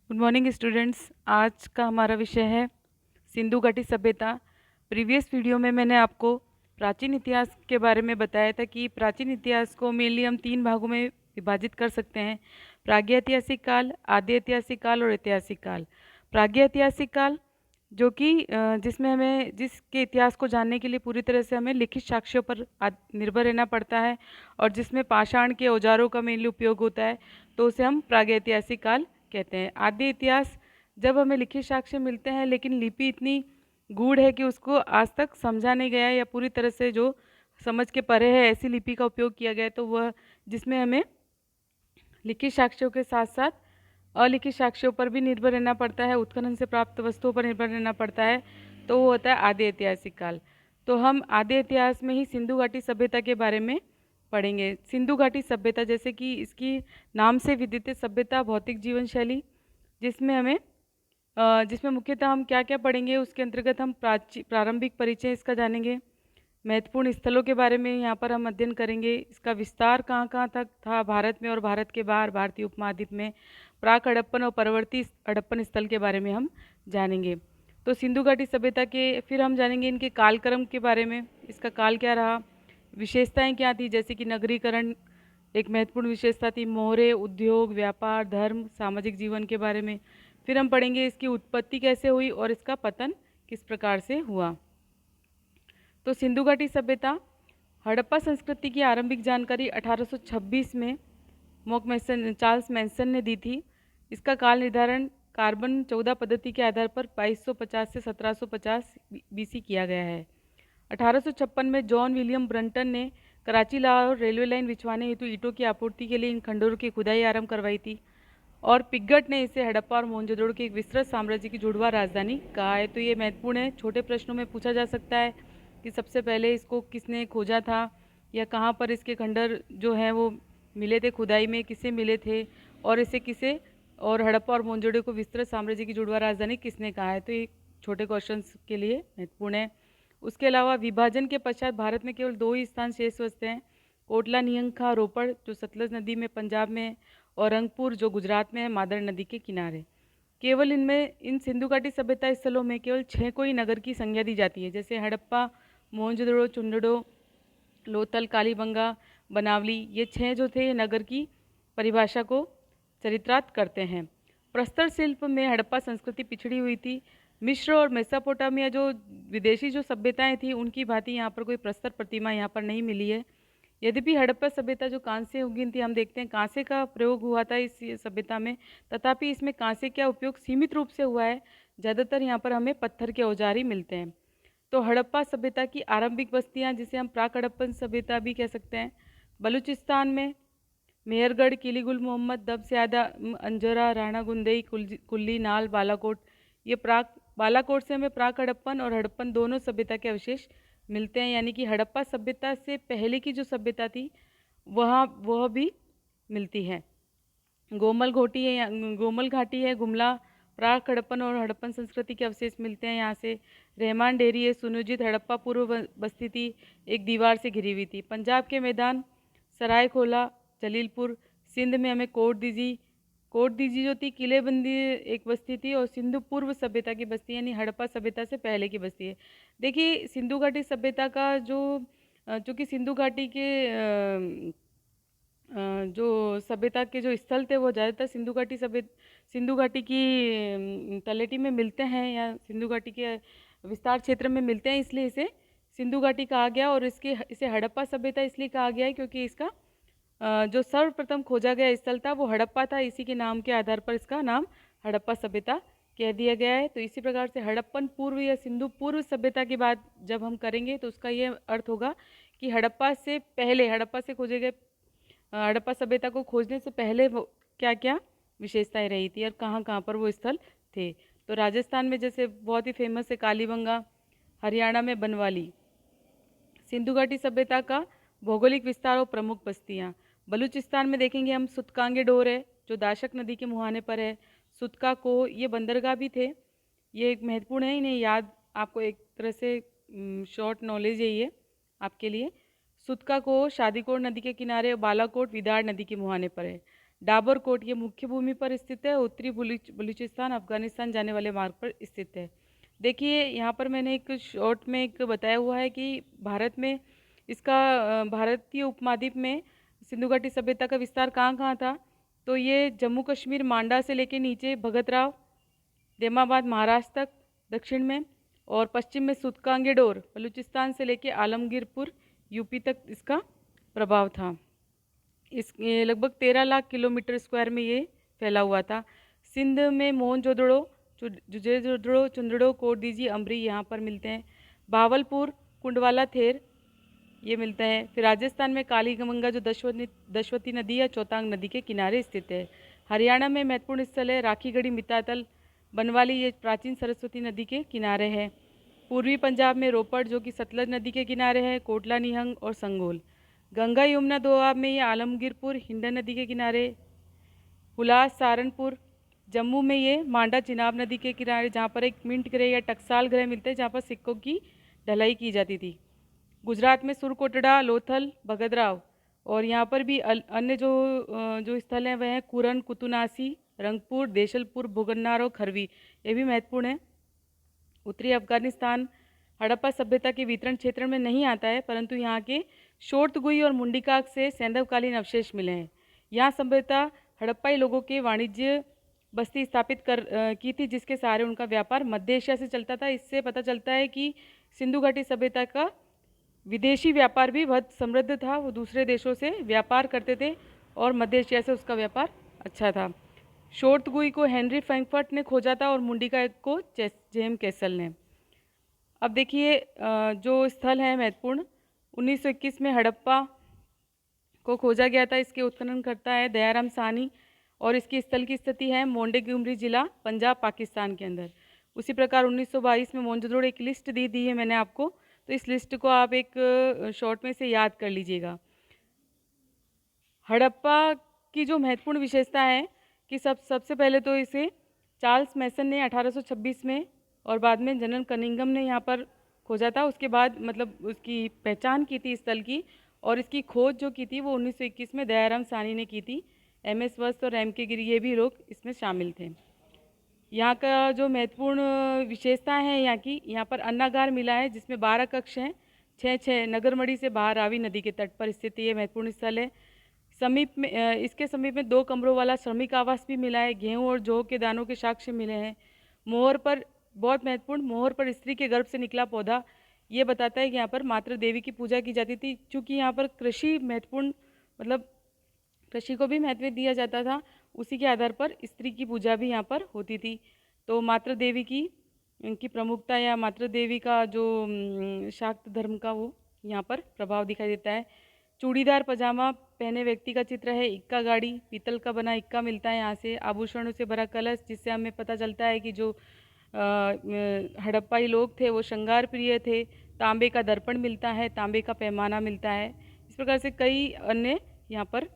Good morning students. आज का हमारा विषय है सिंधु घाटी सभ्यता। प्रीवियस वीडियो में मैंने आपको प्राचीन इतिहास के बारे में बताया था कि प्राचीन इतिहास को मेनली हम 3 भागों में विभाजित कर सकते हैं: प्रागैतिहासिक काल, आद्य ऐतिहासिक काल और ऐतिहासिक काल। प्रागैतिहासिक काल जो कि जिसमें हमें जिसके इतिहास को जानने के लिए पूरी तरह से हमें लिखित साक्ष्यों पर निर्भर रहना पड़ता है और जिसमें पाषाण के औजारों का मेनली उपयोग होता है, तो उसे हम प्रागैतिहासिक काल कहते हैं। आद्य इतिहास जब हमें लिखित साक्ष्य मिलते हैं लेकिन लिपि इतनी गूढ़ है कि उसको आज तक समझा नहीं गया है या पूरी तरह से जो समझ के परे है ऐसी लिपि का उपयोग किया गया है, तो वह जिसमें हमें लिखित साक्ष्यों के साथ साथ अलिखित साक्ष्यों पर भी निर्भर रहना पड़ता है, उत्खनन से प्राप्त वस्तुओं पर निर्भर रहना पड़ता है, तो वो होता है आद्य ऐतिहासिक काल। तो हम आद्य इतिहास में ही सिंधु घाटी सभ्यता के बारे में पढ़ेंगे। सिंधु घाटी सभ्यता जैसे कि इसकी नाम से विदित सभ्यता, भौतिक जीवन शैली, जिसमें मुख्यतः हम क्या क्या पढ़ेंगे उसके अंतर्गत हम प्रारंभिक परिचय इसका जानेंगे, महत्वपूर्ण स्थलों के बारे में यहाँ पर हम अध्ययन करेंगे, इसका विस्तार कहाँ कहाँ तक था भारत में और भारत के बाहर भारतीय उपमहाद्वीप में, प्राक हड़प्पन और परवर्ती हड़प्पन स्थल के बारे में हम जानेंगे। तो सिंधु घाटी सभ्यता के फिर हम जानेंगे इनके कालक्रम के बारे में, इसका काल क्या रहा, विशेषताएं क्या थी, जैसे कि नगरीकरण एक महत्वपूर्ण विशेषता थी, मोहरे, उद्योग, व्यापार, धर्म, सामाजिक जीवन के बारे में। फिर हम पढ़ेंगे इसकी उत्पत्ति कैसे हुई और इसका पतन किस प्रकार से हुआ। तो सिंधु घाटी सभ्यता, हड़प्पा संस्कृति की आरंभिक जानकारी 1826 में चार्ल्स मैनसन ने दी थी। इसका काल निर्धारण कार्बन 14 पद्धति के आधार पर 2250 से 1750 बीसी किया गया है। 1856 में जॉन विलियम ब्रंटन ने कराची लाहौर रेलवे लाइन बिछवाने हेतु ईंटों की आपूर्ति के लिए इन खंडरों की खुदाई आरंभ करवाई थी और पिग्गट ने इसे हड़प्पा और मोहनजोदड़ो के एक विस्तृत साम्राज्य की जुड़वा राजधानी कहा है। तो ये महत्वपूर्ण है, छोटे प्रश्नों में पूछा जा सकता है कि सबसे पहले इसको किसने खोजा था या कहाँ पर इसके खंडर जो हैं वो मिले थे, खुदाई में किसे मिले थे और इसे किसे और हड़प्पा और मोहनजोदड़ो को विस्तृत साम्राज्य की जुड़वा राजधानी किसने कहा है। तो ये छोटे क्वेश्चन के लिए महत्वपूर्ण है। उसके अलावा विभाजन के पश्चात भारत में केवल 2 ही स्थान शेष बचते हैं, कोटला नियंखा रोपड़ जो सतलज नदी में पंजाब में है और रंगपुर जो गुजरात में है मादर नदी के किनारे। केवल इन सिंधु घाटी सभ्यता स्थलों में केवल 6 को ही नगर की संज्ञा दी जाती है, जैसे हड़प्पा, मोहनजोदड़ो, चुंडड़ो, लोथल, कालीबंगा, बनावली, ये 6 जो थे नगर की परिभाषा को चरित्रार्थ करते हैं। प्रस्तर शिल्प में हड़प्पा संस्कृति पिछड़ी हुई थी। मिस्र और मेसोपोटामिया जो विदेशी जो सभ्यताएं थी उनकी भांति यहाँ पर कोई प्रस्तर प्रतिमा यहाँ पर नहीं मिली है। यद्यपि हड़प्पा सभ्यता जो कांस्य युगीन थी, हम देखते हैं कांसे का प्रयोग हुआ था इस सभ्यता में, तथापि इसमें कांसे का उपयोग सीमित रूप से हुआ है, ज़्यादातर यहाँ पर हमें पत्थर के औजार ही मिलते हैं। तो हड़प्पा सभ्यता की आरंभिक बस्तियाँ जिसे हम प्राक हड़प्पन सभ्यता भी कह सकते हैं, बलूचिस्तान में मेहरगढ़, किलीगुल मोहम्मद, दबस्यादा, अंजरा, राणा गुंदेई, कुल्ली, नाल, बालाकोट, ये बालाकोट से हमें प्राक हड़प्पन और हड़प्पन दोनों सभ्यता के अवशेष मिलते हैं, यानी कि हड़प्पा सभ्यता से पहले की जो सभ्यता थी वह भी मिलती है। गोमल घाटी है, गुमला, प्राक हड़प्पन और हड़प्पन संस्कृति के अवशेष मिलते हैं यहाँ से। रहमान डेरी है, सुनियोजित हड़प्पा पूर्व बस्ती थी, एक दीवार से घिरी हुई थी। पंजाब के मैदान, सरायखोला, जलीलपुर, सिंध में हमें कोट दीजी जो थी किलेबंदी एक बस्ती थी और सिंधु पूर्व सभ्यता की बस्ती यानी हड़प्पा सभ्यता से पहले की बस्ती है। देखिए सिंधु घाटी सभ्यता का जो कि सिंधु घाटी के जो सभ्यता के जो स्थल थे वो ज़्यादातर सिंधु घाटी की तलेटी में मिलते हैं या सिंधु घाटी के विस्तार क्षेत्र में मिलते हैं, इसलिए इसे सिंधु घाटी कहा गया और इसे हड़प्पा सभ्यता इसलिए कहा गया है क्योंकि इसका जो सर्वप्रथम खोजा गया स्थल था वो हड़प्पा था, इसी के नाम के आधार पर इसका नाम हड़प्पा सभ्यता कह दिया गया है। तो इसी प्रकार से हड़प्पन पूर्व या सिंधु पूर्व सभ्यता की बात जब हम करेंगे तो उसका ये अर्थ होगा कि हड़प्पा से पहले, हड़प्पा से खोजे गए हड़प्पा सभ्यता को खोजने से पहले वो क्या क्या विशेषताएं रही थी और कहाँ कहाँ पर वो स्थल थे। तो राजस्थान में जैसे बहुत ही फेमस है कालीबंगा, हरियाणा में बनवाली। सिंधु घाटी सभ्यता का भौगोलिक विस्तार और प्रमुख बस्तियाँ, बलूचिस्तान में देखेंगे हम सुतकांगे डोर है जो दाशक नदी के मुहाने पर है, सुतका को, ये बंदरगाह भी थे, ये एक महत्वपूर्ण है, इन्हें याद आपको एक तरह से शॉर्ट नॉलेज है ये आपके लिए। सुतका को शादीकोट नदी के किनारे, बालाकोट विदार नदी के मुहाने पर है। डाबरकोट ये मुख्य भूमि पर स्थित है, उत्तरी बलूचिस्तान अफगानिस्तान जाने वाले मार्ग पर स्थित है। देखिए यहाँ पर मैंने एक शॉर्ट में एक बताया हुआ है कि भारत में इसका भारतीय उपमहाद्वीप में सिंधु घाटी सभ्यता का विस्तार कहाँ कहाँ था। तो ये जम्मू कश्मीर मांडा से लेके नीचे भगतराव देमाबाद महाराष्ट्र तक दक्षिण में, और पश्चिम में सुतकांगेडोर बलूचिस्तान से लेके आलमगीरपुर यूपी तक इसका प्रभाव था। इस ये लगभग 13 लाख किलोमीटर स्क्वायर में ये फैला हुआ था। सिंध में मोहनजोदड़ो, जुजेजोदड़ो, चुंदड़ो, कोटदीजी, अमरी यहाँ पर मिलते हैं। भावलपुर, कुंडवाला, थेर ये मिलते हैं। फिर राजस्थान में कालीगंगा जो दशवती नदी या चौतांग नदी के किनारे स्थित है। हरियाणा में महत्वपूर्ण स्थल है राखीगढ़ी, मितातल, बनवाली, ये प्राचीन सरस्वती नदी के किनारे है। पूर्वी पंजाब में रोपड़ जो कि सतलज नदी के किनारे है, कोटला, निहंग और संगोल। गंगा यमुना दोआब में ये आलमगीरपुर हिंडन नदी के किनारे। हुलास, सहारनपुर, जम्मू में ये मांडा चिनाब नदी के किनारे, जहाँ पर एक मिंट ग्रह या टकसाल ग्रह मिलते हैं, जहाँ पर सिक्कों की ढलाई की जाती थी। गुजरात में सुरकोटड़ा, लोथल, भगतराव, और यहाँ पर भी अन्य जो स्थल हैं वह हैं कुरन, कुतुनासी, रंगपुर, देशलपुर, भुगन्नार और खरवी, ये भी महत्वपूर्ण है। उत्तरी अफगानिस्तान हड़प्पा सभ्यता के वितरण क्षेत्र में नहीं आता है, परंतु यहाँ के शोर्तगुई और मुंडिकाक से सैंधवकालीन अवशेष मिले हैं। यहाँ सभ्यता हड़प्पाई लोगों के वाणिज्य बस्ती स्थापित की थी, जिसके सहारे उनका व्यापार मध्य एशिया से चलता था। इससे पता चलता है कि सिंधु घाटी सभ्यता का विदेशी व्यापार भी बहुत समृद्ध था। वो दूसरे देशों से व्यापार करते थे और मध्य एशिया से उसका व्यापार अच्छा था। शोर्तगुई को हेनरी फ्रैंकफर्ट ने खोजा था और मुंडिका को जेम कैसल ने। अब देखिए जो स्थल है महत्वपूर्ण, 1921 में हड़प्पा को खोजा गया था। इसके उत्खनन करता है दयाराम साहनी, और इसकी स्थल की स्थिति है मोंटेगोमरी जिला, पंजाब, पाकिस्तान के अंदर। उसी प्रकार 1922 में मोहनजोदड़ो, एक लिस्ट दी है मैंने आपको, तो इस लिस्ट को आप एक शॉर्ट में से याद कर लीजिएगा। हड़प्पा की जो महत्वपूर्ण विशेषता है कि सबसे पहले तो इसे चार्ल्स मैसन ने 1826 में और बाद में जनरल कनिंघम ने यहाँ पर खोजा था। उसके बाद मतलब उसकी पहचान की थी स्थल की, और इसकी खोज जो की थी वो 1921 में दयाराम साहनी ने की थी। एम.एस. वस्त और एम.के. गिरी ये भी लोग इसमें शामिल थे। यहाँ का जो महत्वपूर्ण विशेषता है यहाँ पर अन्नागार मिला है, जिसमें 12 कक्ष हैं। 6 नगरमढ़ी से बाहर रावी नदी के तट पर स्थित ये महत्वपूर्ण स्थल है। समीप में इसके समीप में 2 कमरों वाला श्रमिक आवास भी मिला है। गेहूं और जौ के दानों के साक्ष्य मिले हैं। मोहर पर, बहुत महत्वपूर्ण, मोहर पर स्त्री के गर्भ से निकला पौधा, ये बताता है कि यहाँ पर मातृ देवी की पूजा की जाती थी। चूँकि यहाँ पर कृषि महत्वपूर्ण, मतलब कृषि को भी महत्व दिया जाता था, उसी के आधार पर स्त्री की पूजा भी यहाँ पर होती थी। तो मातृ देवी की इनकी प्रमुखता या मातृ देवी का जो शाक्त धर्म का वो यहाँ पर प्रभाव दिखाई देता है। चूड़ीदार पजामा पहने व्यक्ति का चित्र है। इक्का गाड़ी, पीतल का बना इक्का मिलता है यहाँ से। आभूषणों से भरा कलश, जिससे हमें पता चलता है कि जो हड़प्पाई लोग थे वो श्रृंगार प्रिय थे। तांबे का दर्पण मिलता है, तांबे का पैमाना मिलता है। इस प्रकार से कई अन्य यहाँ पर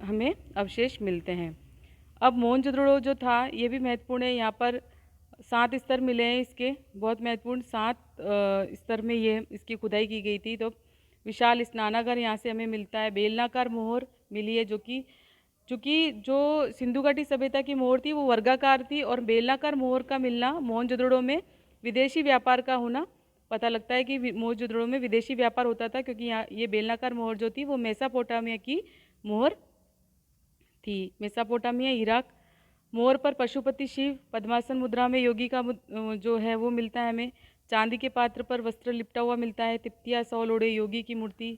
हमें अवशेष मिलते हैं। अब मोहनजोदड़ो जो था ये भी महत्वपूर्ण है। यहाँ पर 7 स्तर मिले हैं इसके, बहुत महत्वपूर्ण 7 स्तर में ये इसकी खुदाई की गई थी। तो विशाल स्नानागार यहाँ से हमें मिलता है। बेलनाकार मोहर मिली है, जो कि चूँकि जो सिंधु घाटी सभ्यता की मोहर थी वो वर्गाकार थी, और बेलनाकार मोहर का मिलना मोहनजोदड़ो में विदेशी व्यापार का होना पता लगता है कि मोहनजोदड़ो में विदेशी व्यापार होता था, क्योंकि यहाँ ये बेलनाकार मोहर जो थी वो मेसापोटामिया की मोहर थी। मेसापोटामिया, इराक। मोहर पर पशुपति शिव पद्मासन मुद्रा में योगी का जो है वो मिलता है हमें। चांदी के पात्र पर वस्त्र लिपटा हुआ मिलता है। तिप्तिया, 100 लोड़े योगी की मूर्ति,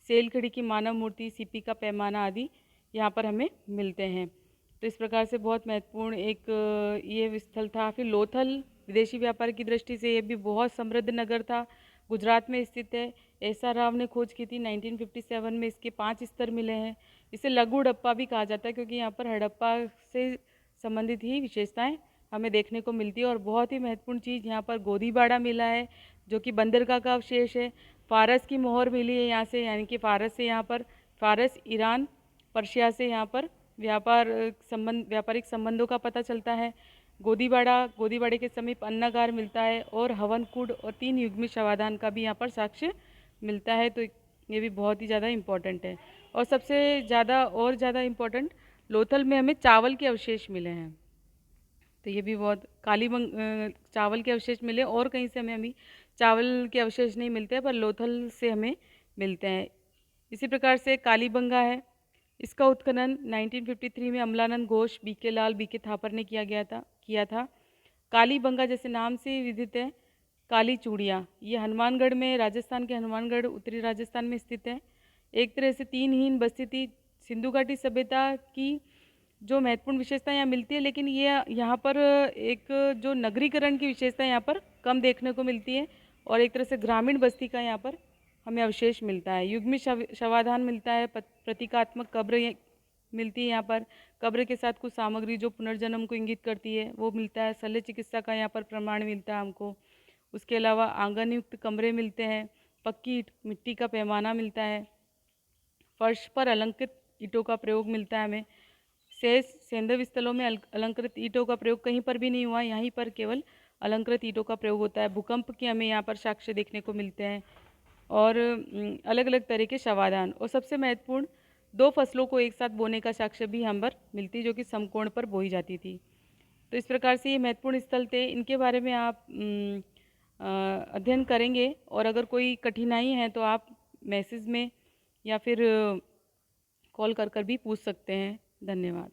सेलखड़ी की मानव मूर्ति, सीपी का पैमाना आदि यहाँ पर हमें मिलते हैं। तो इस प्रकार से बहुत महत्वपूर्ण एक ये स्थल था। फिर लोथल विदेशी व्यापार की दृष्टि से ये भी बहुत समृद्ध नगर था, गुजरात में स्थित है। एस आर राव ने खोज की थी 1957 में। इसके 5 स्तर मिले हैं। इसे लघु हड़प्पा भी कहा जाता है, क्योंकि यहाँ पर हड़प्पा से संबंधित ही विशेषताएं हमें देखने को मिलती है। और बहुत ही महत्वपूर्ण चीज़ यहाँ पर गोदीबाड़ा मिला है, जो कि बंदरगाह का अवशेष है। फारस की मोहर मिली है यहाँ से, यानी कि फारस से यहाँ पर, फारस, ईरान, पर्शिया से यहाँ पर व्यापारिक संबंधों का पता चलता है। गोदीबाड़े के समीप अन्नागार मिलता है, और हवनकुंड और 3 युग्मित शवाधान का भी यहाँ पर साक्ष्य मिलता है। तो ये भी बहुत ही ज़्यादा इम्पोर्टेंट है। और सबसे ज़्यादा इम्पोर्टेंट, लोथल में हमें चावल के अवशेष मिले हैं। तो ये भी बहुत चावल के अवशेष मिले, और कहीं से हमें अभी चावल के अवशेष नहीं मिलते हैं, पर लोथल से हमें मिलते हैं। इसी प्रकार से कालीबंगा है, इसका उत्खनन 1953 में अमलानंद घोष, बीके लाल, बीके थापर ने किया था। कालीबंगा जैसे नाम से ही विदित है, काली चूड़ियाँ, ये हनुमानगढ़ में, राजस्थान के हनुमानगढ़ उत्तरी राजस्थान में स्थित है। एक तरह से तीन हीन बस्ती थी। सिंधु घाटी सभ्यता की जो महत्वपूर्ण विशेषता यहाँ मिलती है, लेकिन ये यहाँ पर एक जो नगरीकरण की विशेषता यहाँ पर कम देखने को मिलती है, और एक तरह से ग्रामीण बस्ती का यहाँ पर हमें अवशेष मिलता है। युग्मित शवाधान मिलता है, प्रतीकात्मक कब्र मिलती है यहाँ पर, कब्र के साथ कुछ सामग्री जो पुनर्जन्म को इंगित करती है वो मिलता है। शल्य चिकित्सा का यहाँ पर प्रमाण मिलता है हमको। उसके अलावा आंगनयुक्त कमरे मिलते हैं, पक्की मिट्टी का पैमाना मिलता है, फर्श पर अलंकृत ईंटों का प्रयोग मिलता है हमें। शेष सैंधव स्थलों में अलंकृत ईंटों का प्रयोग कहीं पर भी नहीं हुआ, यहीं पर केवल अलंकृत ईंटों का प्रयोग होता है। भूकंप के हमें यहाँ पर साक्ष्य देखने को मिलते हैं, और अलग अलग तरह के शवाधान, और सबसे महत्वपूर्ण, दो फसलों को एक साथ बोने का साक्ष्य भी हम पर मिलती, जो कि समकोण पर बोई जाती थी। तो इस प्रकार से ये महत्वपूर्ण स्थल थे, इनके बारे में आप अध्ययन करेंगे, और अगर कोई कठिनाई है तो आप मैसेज में या फिर कॉल कर भी पूछ सकते हैं। धन्यवाद।